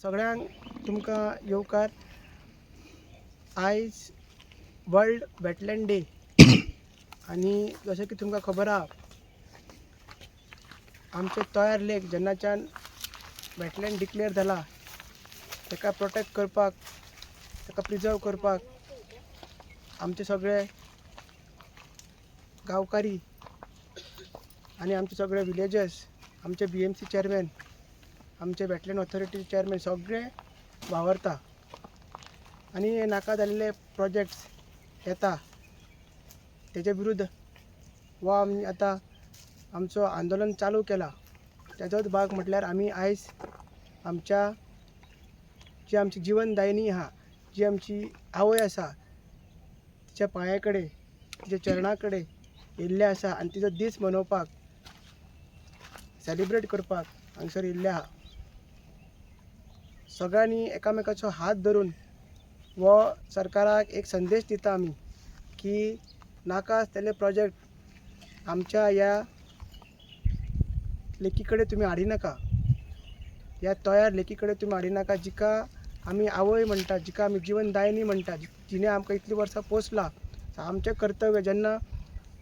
सगळ्यांक तुमकां येवकार. आयज वर्ल्ड वेटलँड डे आनी जशें की तुमकां खबर आहा आमचे तयार लेक जेन्नाच्यान वेटलँड डिक्लेअर जाला ताका प्रोटेक्ट करपाक ताका प्रिजर्व करपाक आमचे सगळे गांवकारी आनी आमचे सगळे विलेजर्स, आमचे BMC चेअरमॅन, आमचे वेटलँड ऑथॉरिटी चेअरमॅन सगळे वावरता आनी हे नाका जाल्ले प्रोजेक्ट्स येता तेजे विरुद्ध हो आमी आतां आमचो आंदोलन चालू केला. तेजोच भाग म्हटल्यार आमी आयज आमच्या जी आमची जिवनदायिनी आहा, जी आमची आवय आसा तिच्या पांया कडेन, तिच्या चरणा कडेन येयल्ले आसा आनी तिचो दीस मनोवपाक, सेलिब्रेट करपाक हांगसर येयल्ले आहा. सगळ्यांनी एकामेकाचो हात धरून हो सरकाराक एक संदेश दिता आमी की नाका आसलेले प्रोजेक्ट आमच्या ह्या लेकी कडेन तुमी हाडी नाका, ह्या तयार लेकी कडेन तुमी हाडी नाका, जिका आमी आवय म्हणटा, जिका आमी जिवनदायिनी म्हणटा, जिणे आमकां इतलीं वर्सां पोसला. आमचें कर्तव्य जेन्ना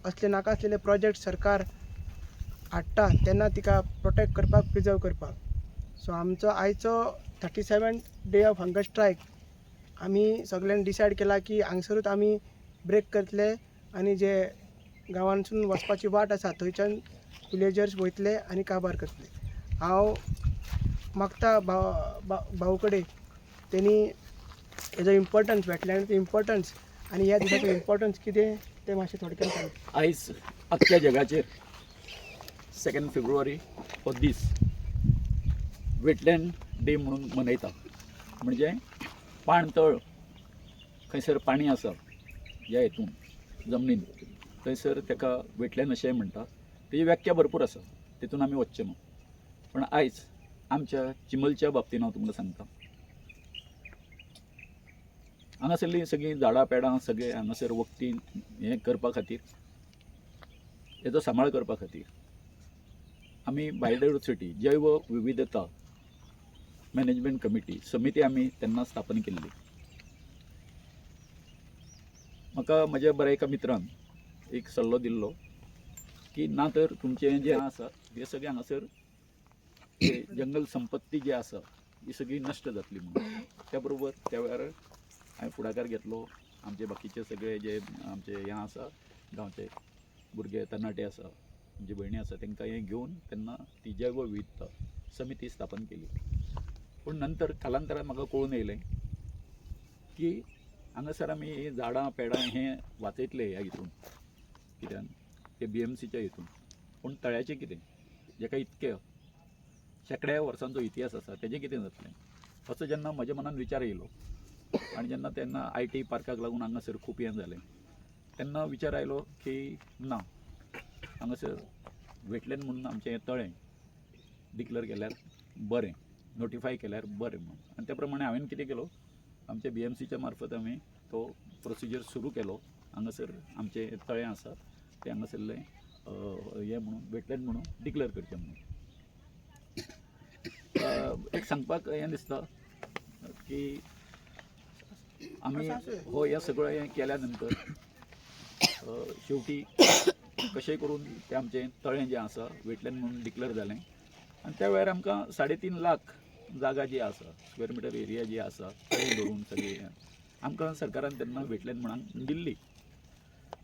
असले नाका आसलेले प्रोजेक्ट सरकार हाडटा तेन्ना तिका प्रोटेक्ट करपाक, प्रिजर्व करपाक. सो आमचो आयचो 37th day of hunger strike आमी सगळ्यांनी डिसायड केला की हांगसरूच आमी ब्रेक करतले आनी जे गांवांतसून वचपाची वाट आसा थंयच्यान विलेजर्स वयतले आनी काबार करतले. हांव मागता भाऊ कडेन तेणी हेजो इम्पॉर्टन्स, वेटलँडाचो इम्पॉर्टन्स आनी ह्या दिसाचो इम्पॉर्टन्स कितें तें मातशें थोडक्यान सांग. आयज अख्ख्या जगाचेर 2 फेब्रुवारी हो दीस वेटलँड डे म्हणून मनयता. म्हणजे पाणतळ खंयसर पाणी आसा ह्या हितून जमनीन थंयसर ताका वेटलँड अशेंय म्हणटा. तेजी व्याख्या भरपूर आसा, तितून आमी वचचे ना. पण आयज आमच्या चिमलच्या बाबतीन हांव तुमकां सांगता. हांगासरलीं सगळीं झाडां पेडां सगळे हांगासर वखटी हें करपा खातीर, हेजो सांबाळ करपा खातीर आमी बायोडायवर्सिटी जैव विविधता मॅनेजमेंट कमिटी समिती आमी तेन्ना स्थापन केल्ली. म्हाका म्हज्या बऱ्या एका मित्रान एक सल्लो दिल्लो की ना तर तुमचें जें आसा हें सगळें हांगासर जंगल संपत्ती जी आसा ही सगळी नश्ट जातली म्हणून. त्या बरोबर त्या वेळार हांवें फुडाकार घेतलो. आमचे बाकीचे सगळे जे आमचे हें आसा गांवचे भुरगे तरणाटे आसा, आमची भयणी आसा, तांकां हें घेवन तेन्ना ती जैव विविधता समिती स्थापन केली. पूण नंतर कालांतरान म्हाका कळून येयलें की हांगासर आमी झाडां पेडां हें वाचयतले ह्या हितून कित्यान ते BMCच्या हितून, पूण तळ्याचें कितें, जेका इतके शेकड्या वर्सांचो इतिहास आसा तेजें कितें जातलें असो जेन्ना म्हज्या मनान विचार येयलो आनी जेन्ना IT पार्काक लागून हांगासर खूब हें जालें तेन्ना विचार आयलो की ना, हांगासर वेटलँड म्हणून आमचें हें तळें डिक्लेअर केल्यार बरें, नोटिफाय केल्यार बरें म्हणून. आनी त्या प्रमाणे हांवें कितें केलो, आमच्या BMCच्या मार्फत आमी तो प्रोसिजर सुरू केलो. हांगासर आमचें तळें आसा तें हांगासरलें हें म्हणून वेटलँड म्हणून डिक्लेअर करचें म्हणून. एक सांगपाक हें दिसता की आमी हो ह्या सगळें हें केल्या नंतर शेवटी कशेंय करून तें आमचें तळें जें आसा वेटलँड म्हणून डिक्लेअर जालें. आनी त्या वेळार आमकां 3.5 लाख जागा जी आसा, स्क्वेअर मिटर एरिया जी आसा तळें धरून सगळी आमकां सरकारान तेन्ना वेटलँड म्हणून दिल्ली.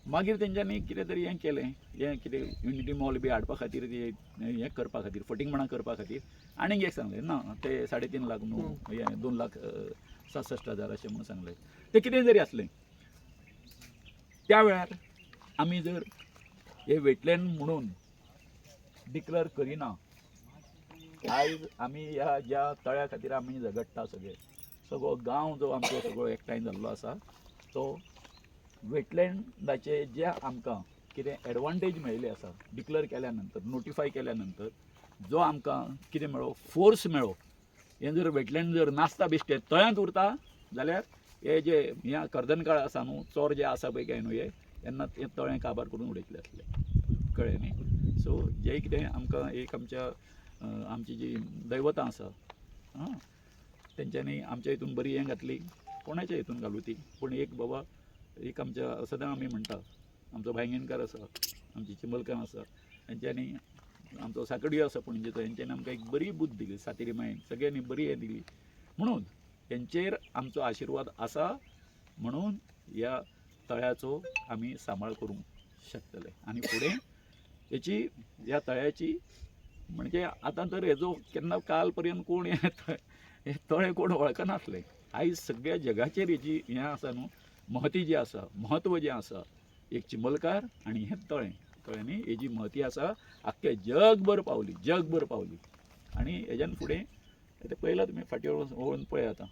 मागीर तेंच्यांनी कितें तरी हें केलें, हें कितें युनिटी मॉल बी हाडपा खातीर हें करपा खातीर फटींगपणां करपा खातीर आनीक एक सांगलें ना ते 3.5 लाख न्हू, हें 2,67,000 अशें म्हणून सांगलें. तें कितें जरी आसलें त्या वेळार आमी जर हे वेटलँड म्हणून डिक्लेअर करिना, आयज आमी ह्या ज्या तळ्या खातीर आमी झगडटा सगळो गांव जो आमचो सगळो एकठांय जाल्लो आसा तो वेटलँडाचे जे आमकां कितें एडवांटेज मेळिल्ले आसा डिक्लेअर केल्या नंतर, नोटिफाय केल्या नंतर जो आमकां कितें मेळ्ळो, फोर्स मेळ्ळो, हें जर वेटलँड जर नासता बेश्टें तळ्यांत उरता जाल्यार हे जे ह्या कर्दन काळ आसा न्हू, चोर जे आसा पळय काय न्हू तेन्ना तें तळें काबार करून उडयतले आसले, कळ्ळें न्ही. सो जें कितें आमकां एक आमच्या आमची जी दैवतां आसा तेंच्यांनी आमच्या हितून बरी हें घातली, कोणाच्या हितून घालू ती, पूण एक बाबा एक आमच्या सदां आमी म्हणटा आमचो भायंगेणकार आसा, आमची चिंबलकान आसा, तेंच्यांनी आमचो साकड्यो आसा पणजेचो, हेंच्यांनी आमकां एक बरी बुद्ध दिली, सातेरी मायेन सगळ्यांनी बरी हें दिली, म्हणून तेंचेर आमचो आशिर्वाद आसा, म्हणून ह्या तळ्याचो आमी सांबाळ करूंक शकतले आनी फुडें हेची ह्या तळ्याची म्हणजे आतां तर हेजो केन्ना काल पर्यंत कोण हे तळें कोण वळखनासले, आयज सगळ्या जगाचेर हेची हें आसा न्हू, महती जी आसा, म्हत्व जें आसा, एक चिंबलकार आनी हें तळ्यांनी हेजी महती आसा, आख्खे जगभर पावली आनी हेज्यान फुडें ते पळयलां तुमी फाटीं वळून पळय आतां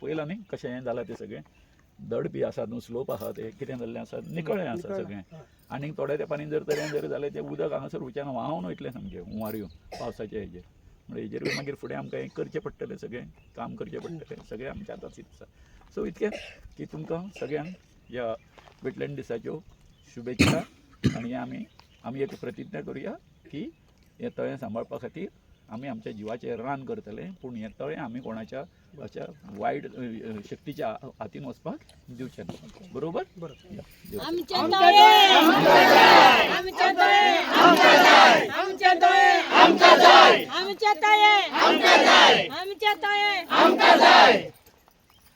पळयलां न्ही कशें हें जालां तें सगळें, दड बी आसा न्हू, स्लोप आसा ते कितें जाल्लें आसा, निकळें आसा सगळें, आनी थोड्या तेंपानी जर तरेन जर जालें तें उदक हांगासर वयच्यान व्हांवन वयतलें सामकें हुंवाऱ्यो पावसाच्या हेजेर, म्हणजे हेजेरूय मागीर फुडें आमकां हें करचें पडटलें, सगळें काम करचें पडटलें, सगळें आमच्या हातांत आसा. सो इतकें की तुमकां सगळ्यांक ह्या वेटलँड दिसाच्यो शुभेच्छा, आनी आमी एक प्रतिज्ञा करुया की हें तळें सांबाळपा खातीर आमी आमच्या जिवाचें रान करतले, पूण हें तळें आमी कोणाच्या अशा वायट शक्तीच्या हातीन वचपाक दिवचें ना. बरोबर? बरोबर. आमचे तळे आमचे जाय, आमचे तळे आमचे जाय, आमचे तळे आमचे जाय, आमचे तळे आमचे जाय, आमचे तळे आमचे जाय,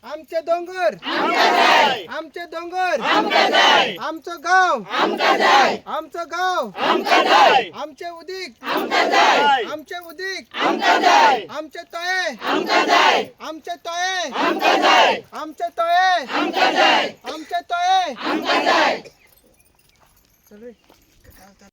आमचे दोंगर आमचे जाय, आमचे दोंगर आमचे जाय, आमचं गाव आमचे जाय, आमचं गाव आमचे जाय, आमचे उदीक आमचे जाय, आमचे उदीक आमचे जाय, आमचे तळे आमचे जाय, आमचे तळे आमचे जाय, आमचे तळे आमचे जाय, आमचे तळे आमचे जाय. चल रे.